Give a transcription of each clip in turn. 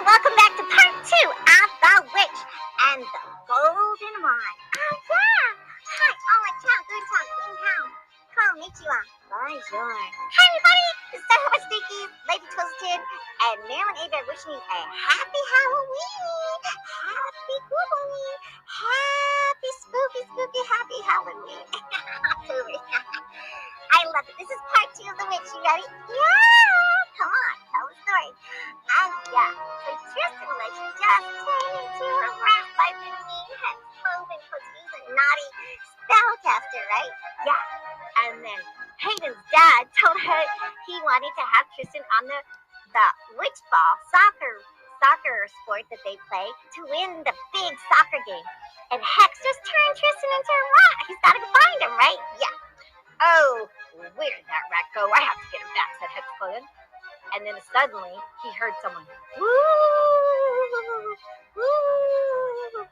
welcome back to part 2 of The Witch and the Golden Wand. Yeah! Hi, good town. Konnichiwa. Bonjour. Hi, everybody! This is Sir Herbert Sneakies, Lady Twisted, and Merilee Grayweather wishing you a happy Halloween! Happy Halloween! Happy spooky, happy Halloween! I love it. This is part 2 of The Witch. You ready? Yeah! Come on, tell the story. And yeah, so Tristian Legend just turned into a rat by the mean Hex Cloven because he's a naughty spellcaster, right? Yeah. And then Hayden's dad told her he wanted to have Tristian on the witch ball soccer sport that they play to win the big soccer game. And Hex just turned Tristian into a rat. He's got to go find him, right? Yeah. Oh, where did that rat go? I have to get him back, said Hex Cloven. And then suddenly he heard someone, woo, woo.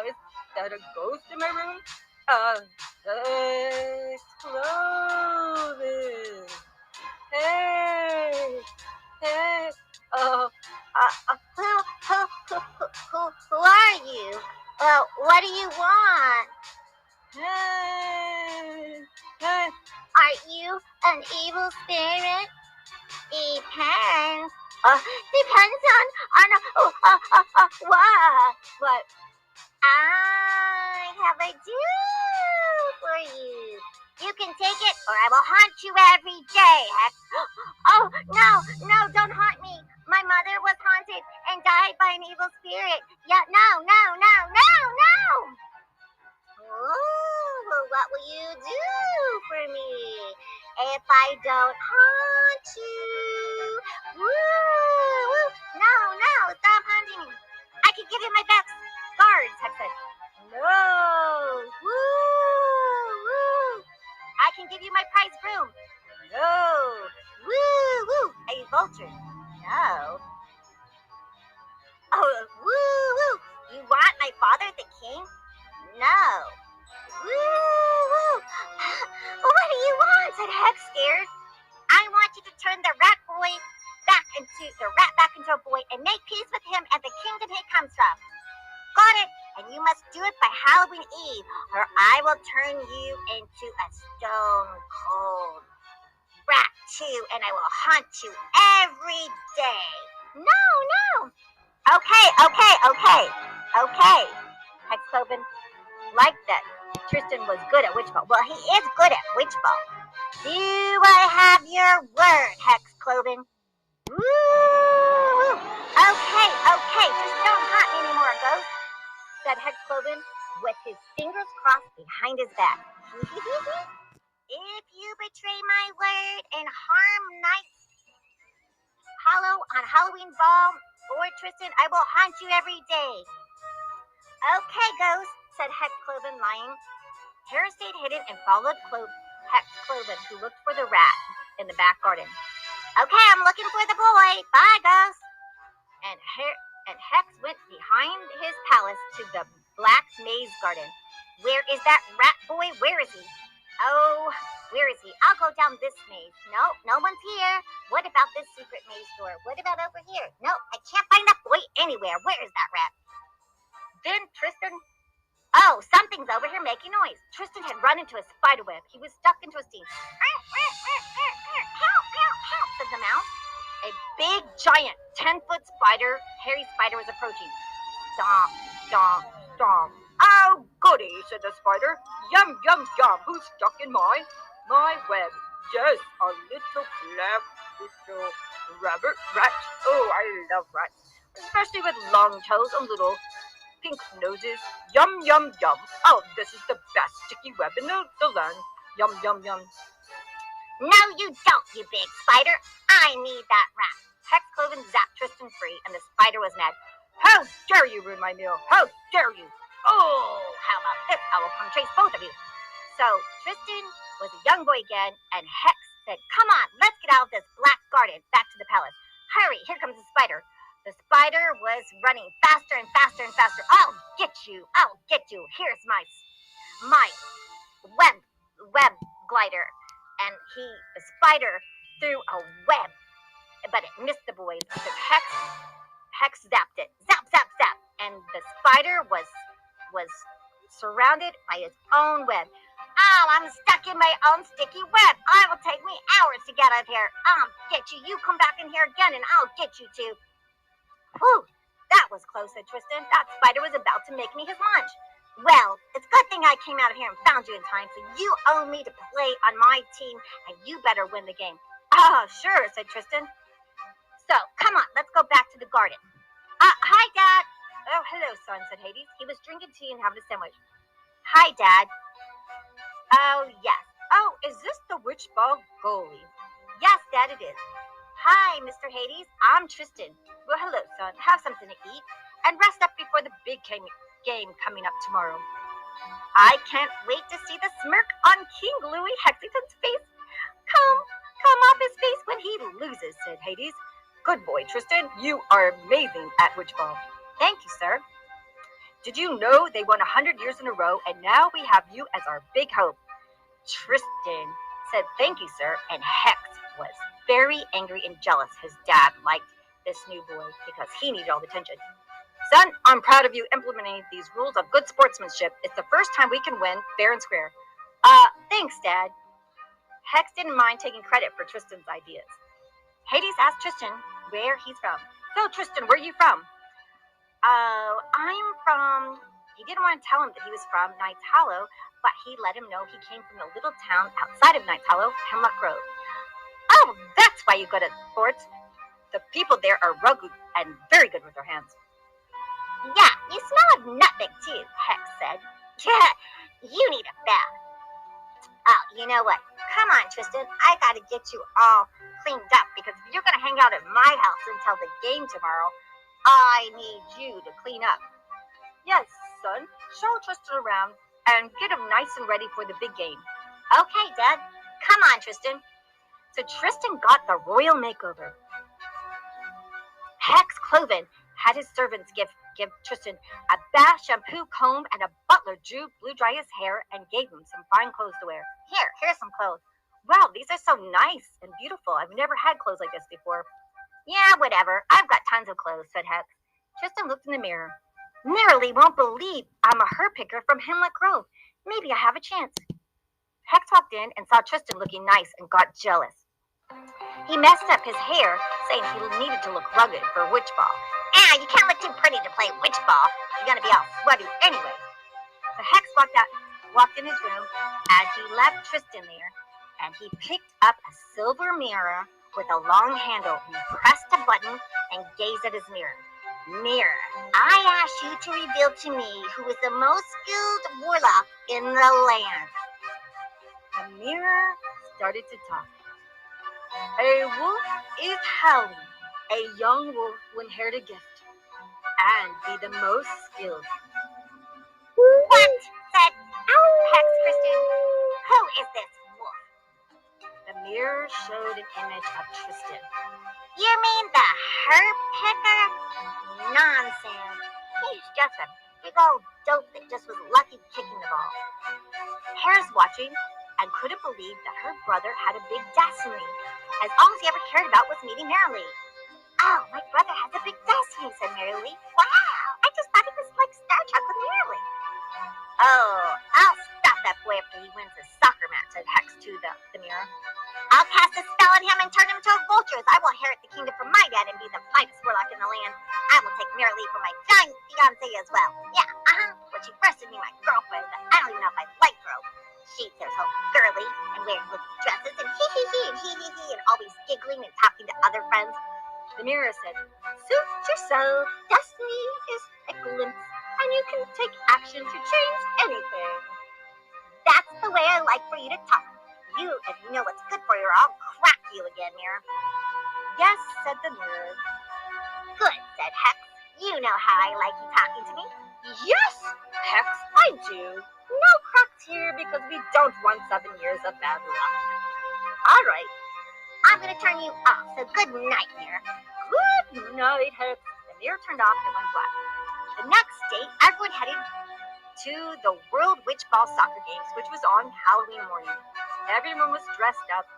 Is that a ghost in my room? Hex Cloven. Hey. Who are you? What do you want? Hey. Are you an evil spirit? Depends. Depends on what? I have a do for you. You can take it, or I will haunt you every day, Hex. Oh, no, don't haunt me. My mother was haunted and died by an evil spirit. Yeah, no. Ooh, what will you do for me if I don't haunt you? Woo! No, stop haunting me. I could give you my best guards, Hex said. No. Woo! I can give you my prize broom. No. Woo! A vulture. No. Oh, woo! You want my father, the king? No. Woo! What do you want? Said Hex, scared. I want you to turn the rat back into a boy and make peace with him and the kingdom he comes from. Got it? And you must do it by Halloween Eve, or I will turn you into a stone cold rat too, and I will haunt you every day. No. Okay. Hex Cloven liked that Tristian was good at witch ball. Well, he is good at witch ball. Do I have your word, Hex Cloven? Woo! Okay. Just don't haunt me anymore, ghost, said Hex Cloven with his fingers crossed behind his back. If you betray my word and harm Hollow on Halloween ball or Tristian, I will haunt you every day. Okay, ghost, said Hex Cloven, lying. Hera stayed hidden and followed Hex Cloven, who looked for the rat in the back garden. Okay, I'm looking for the boy. Bye, ghost. And Hex went behind his palace to the black maze garden. Where is that rat boy? Where is he? Oh, where is he? I'll go down this maze. No one's here. What about this secret maze door? What about over here? No, I can't find that boy anywhere. Where is that rat? Then Tristian... Oh, something's over here making noise. Tristian had run into a spider web. He was stuck into a steam. Help, said the mouse. A big, giant, 10-foot spider, hairy spider, was approaching. Stomp. Oh, goody, said the spider. Yum. Who's stuck in my web? Yes, a little black little rabbit rat. Oh, I love rats, especially with long toes and little pink noses. Yum. Oh, this is the best sticky web in the land. Yum. No, you don't, you big spider. I need that rat. Hex Cloven zapped Tristian free, and the spider was mad. How dare you ruin my meal? How dare you? Oh, how about this? I will come chase both of you. So Tristian was a young boy again, and Hex said, come on, let's get out of this black garden back to the palace. Hurry, here comes the spider. The spider was running faster and faster. I'll get you. Here's my web glider. And the spider threw a web but it missed the boys because Hex zapped it. Zap, zap, zap. And the spider was surrounded by his own web. Oh, I'm stuck in my own sticky web. It'll take me hours to get out of here. I'll get you. You come back in here again and I'll get you too. Whew, that was close, said Tristian. That spider was about to make me his lunch. Well, it's a good thing I came out of here and found you in time, so you owe me to play on my team, and you better win the game. Oh, sure, said Tristian. So, come on, let's go back to the garden. Hi, Dad. Oh, hello, son, said Hades. He was drinking tea and having a sandwich. Hi, Dad. Oh, yes. Oh, is this the witch ball goalie? Yes, Dad, it is. Hi, Mr. Hades. I'm Tristian. Well, hello, son. Have something to eat and rest up before the big game coming up tomorrow. I can't wait to see the smirk on King Louis Hexington's face. Come off his face when he loses, said Hades. Good boy, Tristian. You are amazing at witch ball. Thank you, sir. Did you know they won 100 years in a row, and now we have you as our big hope? Tristian said, thank you, sir, and Hex was very angry and jealous. His dad liked this new boy because he needed all the attention. Son, I'm proud of you implementing these rules of good sportsmanship. It's the first time we can win fair and square. Thanks, Dad. Hex didn't mind taking credit for Tristian's ideas. Hades asked Tristian where he's from. So, Tristian, where are you from? I'm from... He didn't want to tell him that he was from Knight's Hollow, but he let him know he came from a little town outside of Knight's Hollow, Hemlock Grove. Oh, that's why you go to sports. The people there are rugged and very good with their hands. Yeah, you smell of nutmeg too, Hex said. Yeah, you need a bath. Oh, you know what? Come on, Tristian. I gotta get you all cleaned up because if you're gonna hang out at my house until the game tomorrow, I need you to clean up. Yes, son. Show Tristian around and get him nice and ready for the big game. Okay, Dad. Come on, Tristian. So Tristian got the royal makeover. Hex Cloven had his servants give Tristian a bath, shampoo, comb, and a butler blew dry his hair and gave him some fine clothes to wear. Here's some clothes. Wow, these are so nice and beautiful. I've never had clothes like this before. Yeah, whatever. I've got tons of clothes, said Hex. Tristian looked in the mirror. Merilee won't believe I'm a herb picker from Hemlock Grove. Maybe I have a chance. Hex walked in and saw Tristian looking nice and got jealous. He messed up his hair, saying he needed to look rugged for witch ball. You can't look too pretty to play witch ball. You're gonna be all sweaty anyway. So Hex walked in his room as he left Tristian there, and he picked up a silver mirror with a long handle and pressed a button and gazed at his mirror. Mirror, I ask you to reveal to me who is the most skilled warlock in the land. The mirror started to talk. A wolf is howling. A young wolf will inherit a gift and be the most skilled. What? Said Hex Tristian. Who is this wolf? The mirror showed an image of Tristian. You mean the herb picker? Nonsense. He's just a big old dope that just was lucky kicking the ball. Hera's watching and couldn't believe that her brother had a big destiny, as all he ever cared about was meeting Merilee. Oh, my brother has a big destiny, said Merilee. Wow, I just thought he was like Star Trek with Merilee. Oh, I'll stop that boy after he wins his soccer match, said Hex to the mirror. I'll cast a spell on him and turn him into a vulture. I will inherit the kingdom from my dad and be the finest warlock in the land. I will take Merilee for my giant fiancé as well. Yeah, when she first made me my girlfriend, I don't even know if I like her. She's so girly and wearing little dresses and hee and always giggling and talking to other friends. The mirror said, suit yourself. Destiny is a glimpse, and you can take action to change anything. That's the way I like for you to talk. If you know what's good for you, or I'll crack you again, mirror. Yes, said the mirror. Good, said Hex. You know how I like you talking to me. Yes, Hex, I do. No cracks here because we don't want 7 years of bad luck. All right, I'm going to turn you off, so good night, mirror. Good night, Hex. The mirror turned off and went black. The next day, everyone headed to the World Witch Ball Soccer Games, which was on Halloween morning. Everyone was dressed up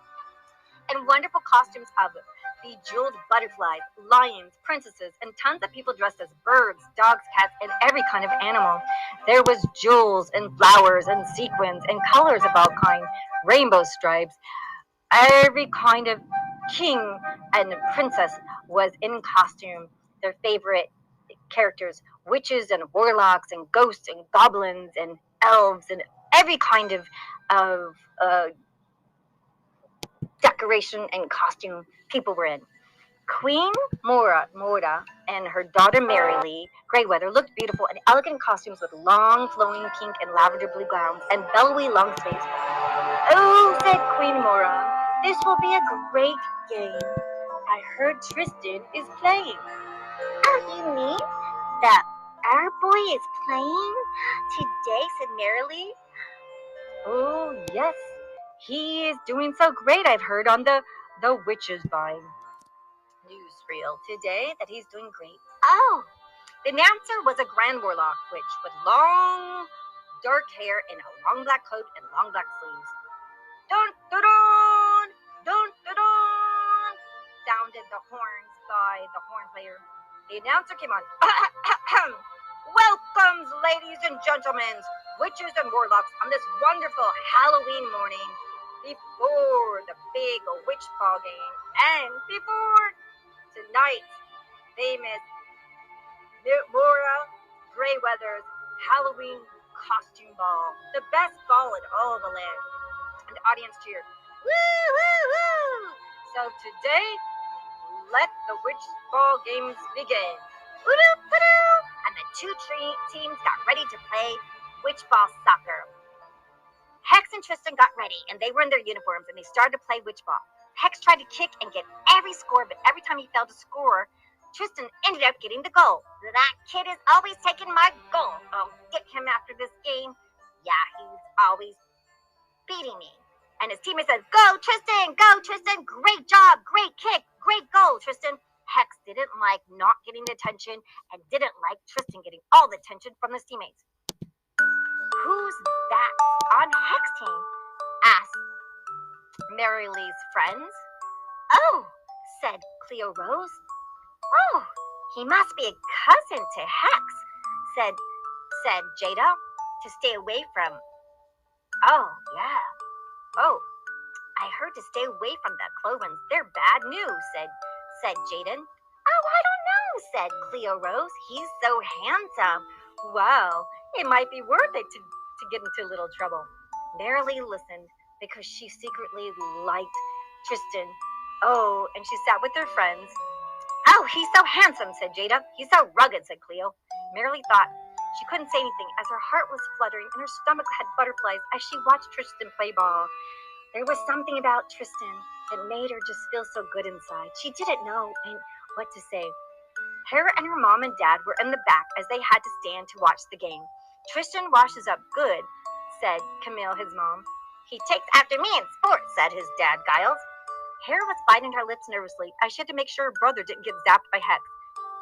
in wonderful costumes of bejeweled butterflies, lions, princesses, and tons of people dressed as birds, dogs, cats, and every kind of animal. There was jewels and flowers and sequins and colors of all kinds, rainbow stripes. Every kind of king and princess was in costume. Their favorite characters, witches and warlocks and ghosts and goblins and elves and every kind of decoration and costume people were in. Queen Morda and her daughter Merilee Grayweather looked beautiful in elegant costumes with long flowing pink and lavender blue gowns and billowy long sleeves. "Oh," said Queen Mora, "this will be a great game. I heard Tristian is playing." "Oh, you mean that our boy is playing today?" said Merilee. "Oh, yes. He is doing so great, I've heard on the Witches Vine newsreel today that he's doing great." "Oh." The announcer was a grand warlock witch with long dark hair and a long black coat and long black sleeves. "Dun dun dun! Dun dun dun!" sounded the horns by the horn player. The announcer came on. "Welcomes, ladies and gentlemen, witches and warlocks, on this wonderful Halloween morning, before the big witch ball game, and before tonight's famous Merilee Grayweather's Halloween costume ball, the best ball in all the land." And the audience cheered. "Woo, woo, woo!" So today, let the witch ball games begin. Woo-doo, woo-doo! And the two teams got ready to play witch ball soccer. Hex and Tristian got ready, and they were in their uniforms, and they started to play witch ball. Hex tried to kick and get every score, but every time he failed to score, Tristian ended up getting the goal. "That kid is always taking my goal. I'll get him after this game. Yeah, he's always beating me." And his teammate said, "Go, Tristian! Go, Tristian! Great job! Great kick! Great goal, Tristian!" Hex didn't like not getting the attention and didn't like Tristian getting all the attention from his teammates. "Who's that on Hex team?" asked Merilee's friends. "Oh," said Cleo Rose. "Oh, he must be a cousin to Hex," said Jada, "to stay away from." "Oh, yeah. Oh, I heard to stay away from the Clovens. They're bad news," said Jaden. "Oh, I don't know," said Cleo Rose. "He's so handsome. Wow, it might be worth it to get into a little trouble." Merilee listened because she secretly liked Tristian. Oh, and she sat with her friends. "Oh, he's so handsome," said Jada. "He's so rugged," said Cleo. Merilee thought she couldn't say anything as her heart was fluttering and her stomach had butterflies as she watched Tristian play ball. There was something about Tristian that made her just feel so good inside. She didn't know what to say. Hera and her mom and dad were in the back as they had to stand to watch the game. "Tristian washes up good," said Camille, his mom. "He takes after me in sports," said his dad, Giles. Hera was biting her lips nervously as she had to make sure her brother didn't get zapped by Hex.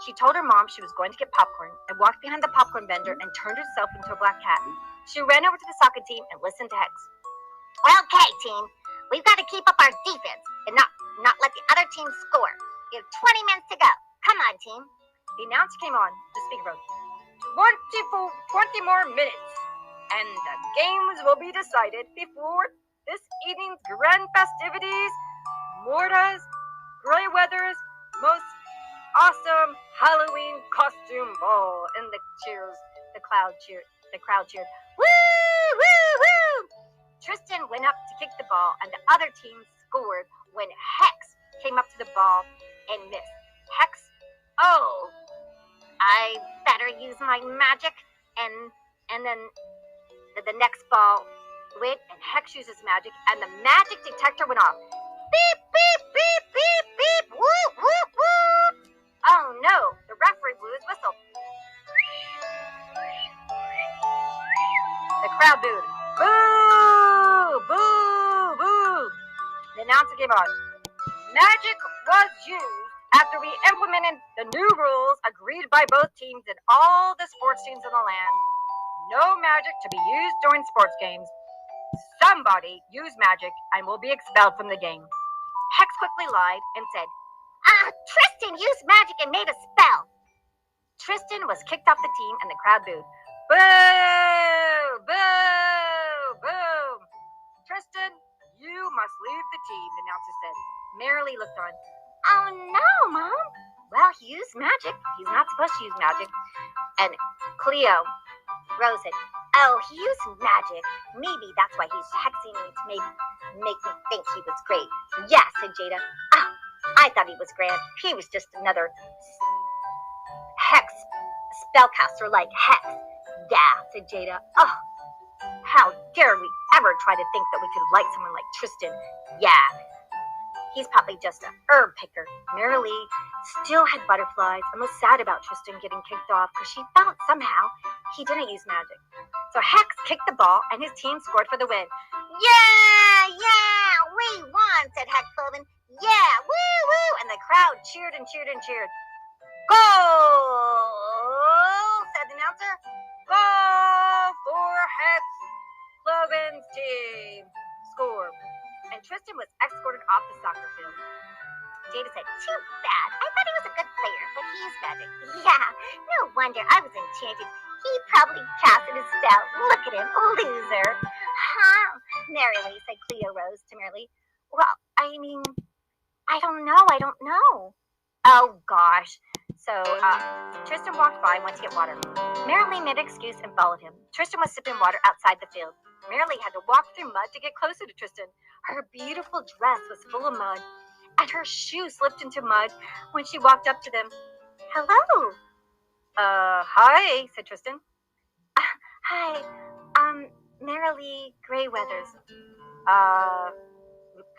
She told her mom she was going to get popcorn and walked behind the popcorn vendor and turned herself into a black cat. She ran over to the soccer team and listened to Hex. "Okay, team, we've got to keep up our defense and not let the other team score. We have 20 minutes to go. Come on, team." The announcer came on the speakerphone. 20 more minutes, and the games will be decided before this evening's grand festivities, Mordica Grayweather's most awesome Halloween costume ball. And the crowd cheered. "Woo, woo, woo!" Tristian went up to kick the ball, and the other team scored when Hex came up to the ball and missed. Hex, "Oh, I better use my magic," and then the next ball went, and Hex used his magic, and the magic detector went off. "Beep, beep, beep, beep, beep, whoop, whoop, whoop." Oh no, the referee blew his whistle. The crowd booed. "Boo, boo, boo." The announcer came on. "Magic was used after we implemented the new rules agreed by both teams and all the sports teams in the land. No magic to be used during sports games. Somebody used magic and will be expelled from the game." Hex quickly lied and said, Tristan used magic and made a spell. Tristan was kicked off the team and the crowd booed. Boo! Boo! Boo! Tristan, you must leave the team, the announcer said. Merilee looked on. Oh no, Mom. Well, he used magic. He's not supposed to use magic. And Cleo Rose said, oh, he used magic. Maybe that's why he's hexing me to make me think he was great. Yeah, said Jada. Oh, I thought he was grand. He was just another hex spellcaster like Hex. Yeah, said Jada. Oh, how dare we ever try to think that we could like someone like Tristan. Yeah, he's probably just a herb picker. Merilee still had butterflies and was sad about Tristan getting kicked off because she felt somehow he didn't use magic. So Hex kicked the ball and his team scored for the win. Yeah, we won, said Hex Cloven. Yeah, woo, woo. And the crowd cheered and cheered and cheered. Goal, said the announcer. Goal for Hex Cloven's team. Score. And Tristan was escorted off the soccer field. Jada said, too bad. I thought he was a good player, but he used magic. Yeah, no wonder I was enchanted. He probably casted a spell. Look at him, loser. Huh? Merilee, said Cleo Rose to Merilee. Well, I mean, I don't know. Oh, gosh. So, Tristan walked by and went to get water. Merilee made an excuse and followed him. Tristan was sipping water outside the field. Merilee had to walk through mud to get closer to Tristan. Her beautiful dress was full of mud, and her shoes slipped into mud when she walked up to them. Hello. Hi, said Tristan. Hi, Merilee Grayweathers.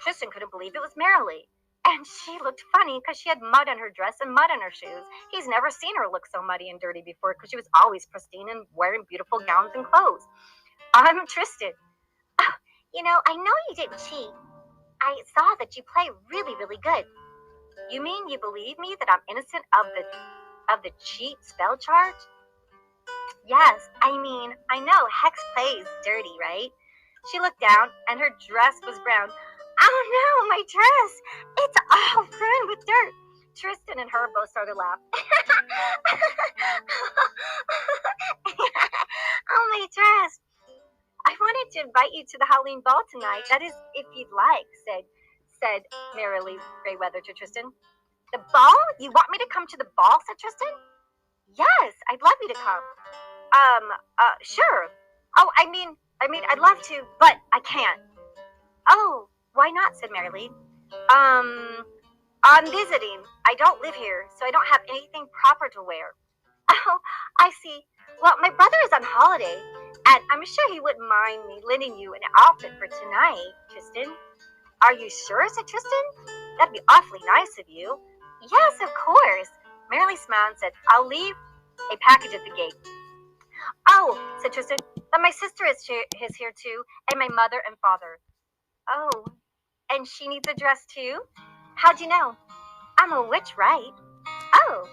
Tristan couldn't believe it was Merilee. And she looked funny because she had mud on her dress and mud on her shoes. He's never seen her look so muddy and dirty before because she was always pristine and wearing beautiful gowns and clothes. I'm Tristan. Oh, you know, I know you didn't cheat. I saw that you play really, really good. You mean you believe me that I'm innocent of the cheat spell charge? Yes, I mean, I know Hex plays dirty, right? She looked down and her dress was brown. Oh no, my dress! It's all ruined with dirt. Tristan and her both started laughing. Oh, my dress. I wanted to invite you to the Halloween ball tonight. That is, if you'd like, said Merilee Grayweather to Tristan. The ball? You want me to come to the ball? Said Tristan. Yes, I'd love you to come. Sure. Oh, I mean, I'd love to, but I can't. Oh, why not? Said Merilee. I'm visiting. I don't live here, so I don't have anything proper to wear. Oh, I see. Well, my brother is on holiday, and I'm sure he wouldn't mind me lending you an outfit for tonight, Tristan. Are you sure? Said Tristan. That'd be awfully nice of you. Yes, of course. Merilee smiled and said, I'll leave a package at the gate. Oh, said Tristan, but my sister is here too, and my mother and father. Oh, and she needs a dress too? How'd you know? I'm a witch, right? Oh.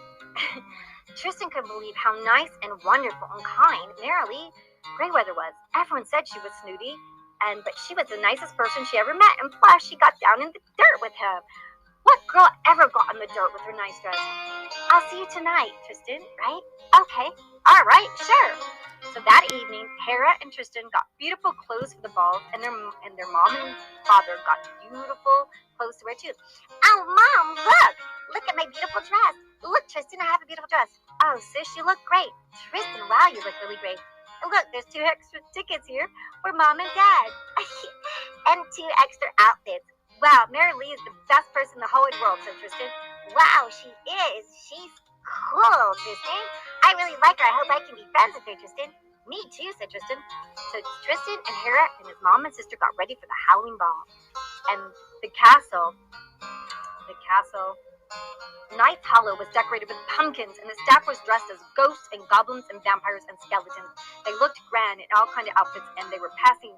Tristan couldn't believe how nice and wonderful and kind Merilee Grayweather was. Everyone said she was snooty, but she was the nicest person she ever met, and plus she got down in the dirt with him. What girl ever got in the dirt with her nice dress? I'll see you tonight, Tristan, right? Okay, all right, sure. So that evening, Hera and Tristan got beautiful clothes for the ball, and their mom and father got beautiful clothes to wear too. Oh, Mom, look at my beautiful dress. Look, Tristan, I have a beautiful dress. Oh, sis, you look great. Tristan, wow, you look really great. And look, there's 2 extra tickets here for Mom and Dad. And 2 extra outfits. Wow, Merilee is the best person in the whole wide world, said Tristan. Wow, she is. She's cool, Tristan. I really like her. I hope I can be friends with her, Tristan. Me too, said Tristan. So Tristan and Hera and his mom and sister got ready for the Halloween ball. And the castle, Knight's Hollow was decorated with pumpkins, and the staff was dressed as ghosts and goblins and vampires and skeletons. They looked grand in all kinds of outfits, and they were passing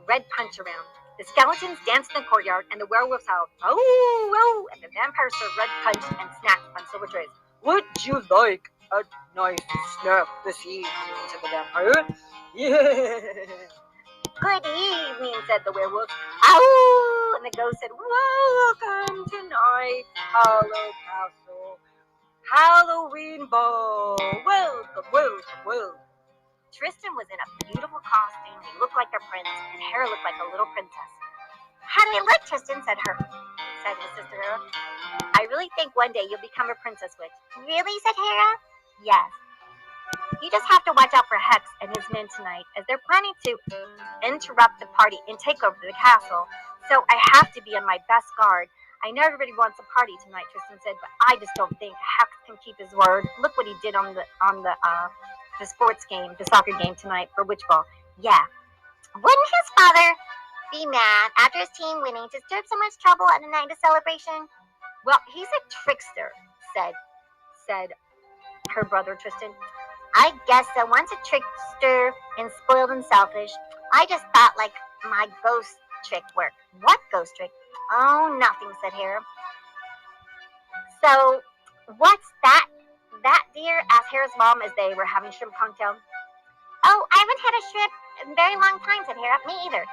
red punch around. The skeletons danced in the courtyard, and the werewolves howled, oh, oh, and the vampires served red punch and snacks on silver trays. Would you like a nice snack this evening, said the vampire. Yeah. Good evening, said the werewolf. Ow! And the ghost said, welcome to Hollow Castle. Halloween Ball. Welcome, welcome, welcome. Tristan was in a beautiful costume. He looked like a prince, and Hera looked like a little princess. How do you look, Tristan? said his sister Hera. I really think one day you'll become a princess witch. Really? said Hera. Yes. You just have to watch out for Hex and his men tonight, as they're planning to interrupt the party and take over the castle. So I have to be on my best guard. I know everybody wants a party tonight, Tristan said, but I just don't think Hex can keep his word. Look what he did on the sports game, the soccer game tonight for Witch Ball. Yeah. Wouldn't his father be mad after his team winning to stir up so much trouble at a night of celebration? Well, he's a trickster, said her brother Tristan. I guess so. Once a trickster and spoiled and selfish. I just thought like my ghost trick worked. What ghost trick? Oh, nothing, said Hera. So, what's that, dear? asked Hera's mom as they were having shrimp cocktail. Oh, I haven't had a shrimp in a very long time, said Hera. Me either.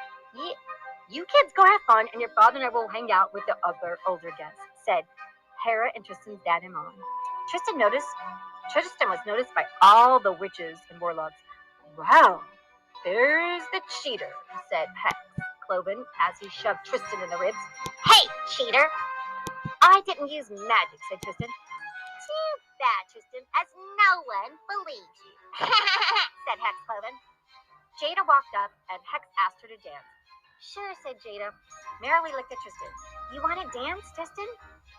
You kids go have fun, and your father and I will hang out with the other older guests, said Hera and Tristan's dad and mom. Tristan was noticed by all the witches and warlocks. Wow, there's the cheater, said Hex Cloven as he shoved Tristan in the ribs. Hey, cheater! I didn't use magic, said Tristan. Too bad, Tristan, as no one believes you, said Hex Cloven. Jada walked up and Hex asked her to dance. Sure, said Jada. Merilee looked at Tristan. You want to dance, Tristan?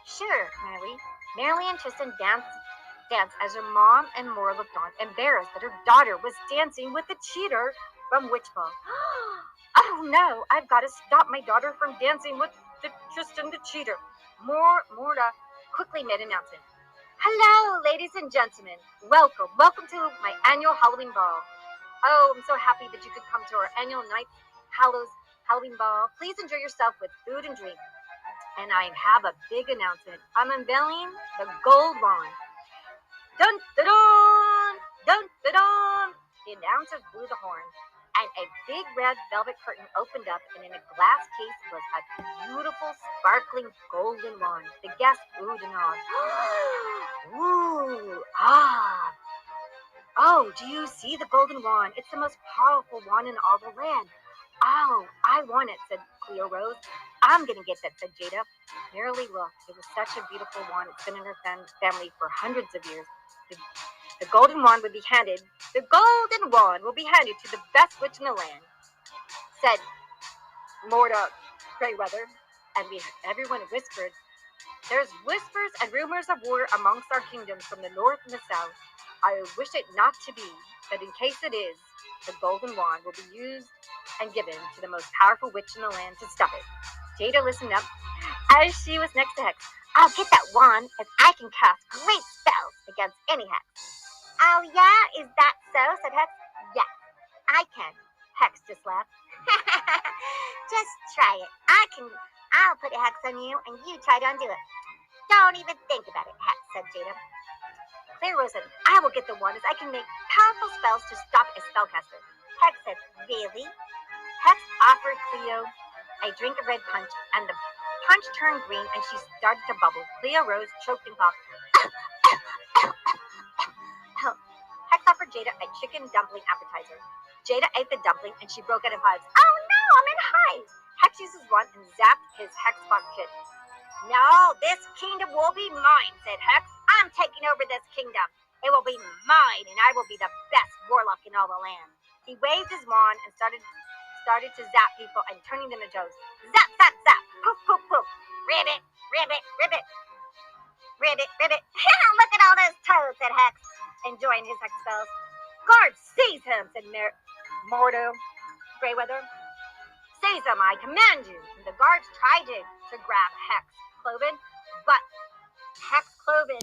Sure, Merilee. Merilee and Tristan danced as her mom and Mora looked on, embarrassed that her daughter was dancing with the cheater from Witch Ball. Oh no, I've got to stop my daughter from dancing with Tristan the cheater. Mora quickly made an announcement. Hello, ladies and gentlemen. Welcome to my annual Halloween Ball. Oh, I'm so happy that you could come to our annual Night Halloween Ball. Please enjoy yourself with food and drink. And I have a big announcement. I'm unveiling the gold wand. Dun da dun! Dun da dun! The announcer blew the horn, and a big red velvet curtain opened up, and in a glass case was a beautiful, sparkling golden wand. The guests oohed and awed. Ooh, ah! Oh, do you see the golden wand? It's the most powerful wand in all the land. Oh, I want it, said Cleo Rose. I'm going to get that, said Jada. Merilee looked. It was such a beautiful wand. It's been in her family for hundreds of years. The golden wand will be handed to the best witch in the land, said Mordica Grayweather, and everyone whispered. There's whispers and rumors of war amongst our kingdoms from the north and the south. I wish it not to be, but in case it is, the golden wand will be used and given to the most powerful witch in the land to stop it. Jada listened up as she was next to Hex. I'll get that wand if I can cast great spells against any Hex. Oh yeah, is that so? said Hex. Yes, I can. Hex just laughed. Just try it. I'll put a Hex on you and you try to undo it. Don't even think about it, Hex, said Jada. Cleo Rose said, I will get the wand as I can make powerful spells to stop a spellcaster. Hex said, really? Hex offered Cleo a drink of red punch, and the punch turned green and she started to bubble. Cleo Rose choked and coughed. Hex offered Jada a chicken dumpling appetizer. Jada ate the dumpling and she broke out in hives. Oh no, I'm in hives! Hex uses wand and zapped his Hexbot kit. No, this kingdom will be mine, said Hex. I'm taking over this kingdom. It will be mine, and I will be the best warlock in all the land. He waved his wand and started to zap people and turning them into toads. Zap, zap, zap. Poof, poof, poof. Ribbit, ribbit, ribbit. Ribbit, ribbit. Look at all those toads, said Hex, enjoying his Hex spells. Guards, seize him, said Mordica Grayweather. Seize him, I command you. And the guards tried to grab Hex Cloven, but Hex Cloven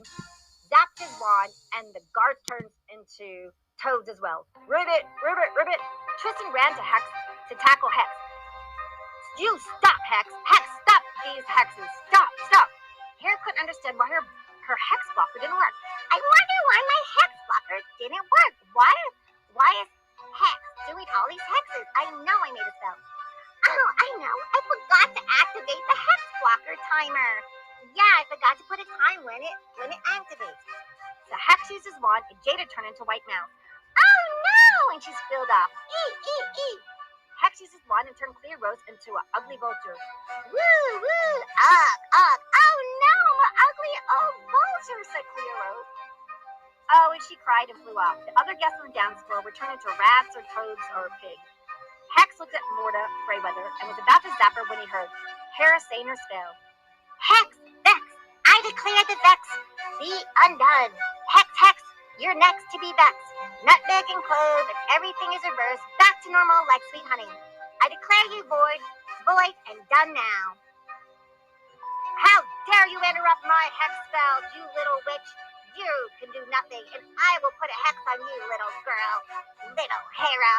zapped his wand, and the guards turned into toads as well. Ribbit, ribbit, ribbit. Tristan ran to Hex to tackle Hex. You stop, Hex. Hex, stop these hexes. Stop, stop. Hera couldn't understand why her Hex blocker didn't work. I wonder why my Hex blocker didn't work. Why is Hex doing all these hexes? I know I made a spell. Oh, I know. I forgot to activate the Hex blocker timer. Yeah, I forgot to put a time when it activates. So Hex uses wand and Jada turned into White Mouse. Oh no! And she's filled up. Hex uses wand and turned Cleo Rose into an ugly vulture. Woo, woo, ugh. Oh no, I'm an ugly old vulture, said Cleo Rose. Oh, and she cried and flew off. The other guests on the dance floor were turned into rats or toads or pigs. Hex looked at Mordica Grayweather and was about to zap her when he heard Hera saying her spell. Hex, Vex, I declare the Vex be undone. Hex, you're next to be vexed. Nutmeg and clove and everything is reversed, back to normal like sweet honey. I declare you void and done now. How dare you interrupt my hex spell, you little witch? You can do nothing, and I will put a hex on you, little girl. Little Hera.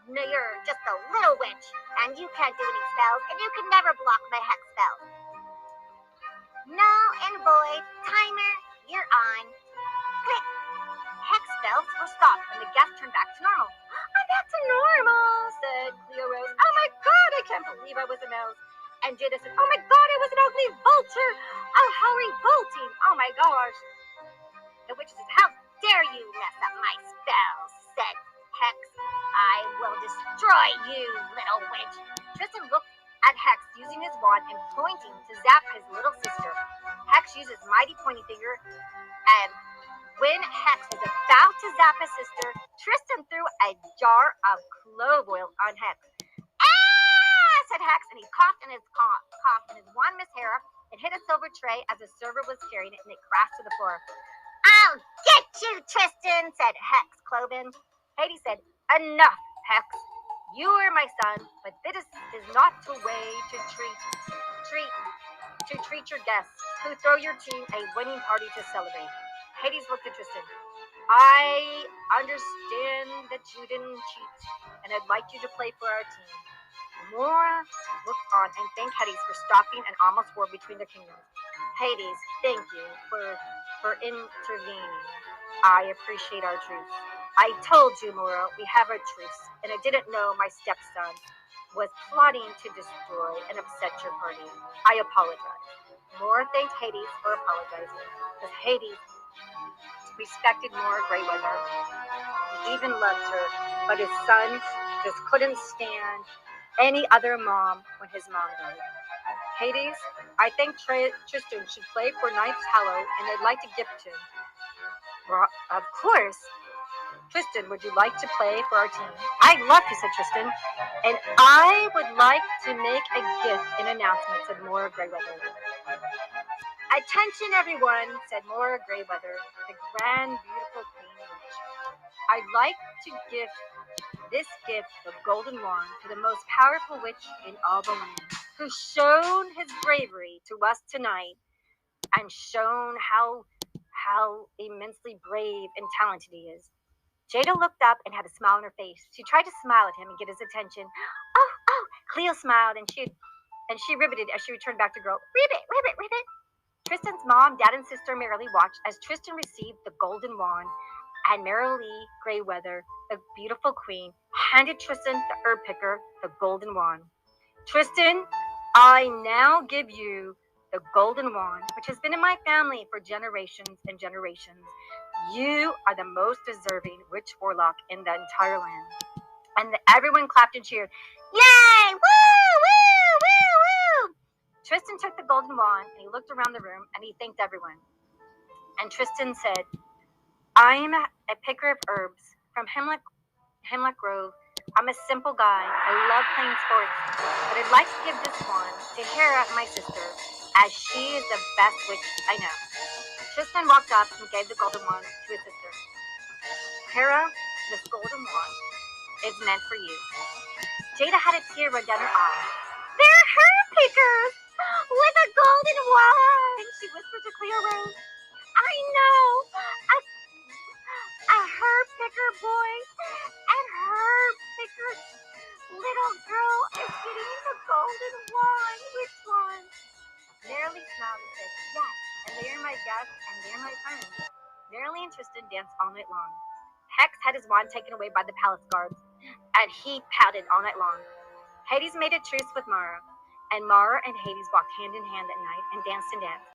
No, you're just a little witch, and you can't do any spells, and you can never block my hex spells. Null and void. Timer, you're on. Click. Hex spells were stopped, and the guests turned back to normal. I'm back to normal, said Cleo Rose. Oh my god, I can't believe I was a mouse. And Jada said, oh my god, I was an ugly vulture. Oh, how revolting. Oh my gosh. The witch said, how dare you mess up my spells, said Hex. I will destroy you, little witch. Tristan looked at Hex using his wand and pointing to zap his little sister. Hex used his mighty pointy finger, and when Hex was about to zap his sister, Tristan threw a jar of clove oil on Hex. Ah! Said Hex, and he coughed in his wand missed Hera and hit a silver tray as the server was carrying it, and it crashed to the floor. I'll get you, Tristan, said Hex Cloven. Hades said, enough, Hex. You are my son, but this is not the way to treat your guests who throw your team a winning party to celebrate. Hades looked at Tristan. I understand that you didn't cheat, and I'd like you to play for our team. Mora looked on and thanked Hades for stopping an almost war between the kingdoms. Hades, thank you for intervening. I appreciate our truce. I told you, Mora, we have a truce, and I didn't know my stepson was plotting to destroy and upset your party. I apologize. Mora thanked Hades for apologizing, because Hades respected Merilee Grayweather. He even loved her, but his son just couldn't stand any other mom when his mom died. Hades, I think Tristan should play for Knights Hallow, and I'd like to gift him. Well, of course. Tristan, would you like to play for our team? I'd love to, said Tristan. And I would like to make a gift and announcement, said Merilee Grayweather. Attention, everyone, said Merilee Grayweather, the grand, beautiful queen witch. I'd like to give this gift of golden wand to the most powerful witch in all the land, who's shown his bravery to us tonight and shown how immensely brave and talented he is. Jada looked up and had a smile on her face. She tried to smile at him and get his attention. Oh, Cleo smiled and she ribbited as she returned back to girl. Ribbit. Tristan's mom, dad, and sister Merilee watched as Tristan received the golden wand, and Merilee Grayweather, the beautiful queen, handed Tristan the herb picker the golden wand. Tristan, I now give you the golden wand, which has been in my family for generations and generations. You are the most deserving witch warlock in the entire land. And everyone clapped and cheered. Yay! Woo! Woo! Woo! Woo! Tristan took the golden wand and he looked around the room and he thanked everyone. And Tristan said, I'm a picker of herbs from Hemlock Grove. I'm a simple guy. I love playing sports. But I'd like to give this wand to Hera, my sister, as she is the best witch I know. Tristan walked up and gave the golden wand to his sister. Hera, this golden wand is meant for you. Jada had a tear run down her eye. They're herb pickers with a golden wand, she whispered to Cleo Rose. I know, a herb picker boy and herb picker little girl is getting the golden wand. Which one? Merilee smiled and said, yes, and they are my guests and they're my friends. Merilee and Tristan danced all night long. Hex had his wand taken away by the palace guards, and he pouted all night long. Hades made a truce with Mara, and Mara and Hades walked hand in hand that night and danced and danced.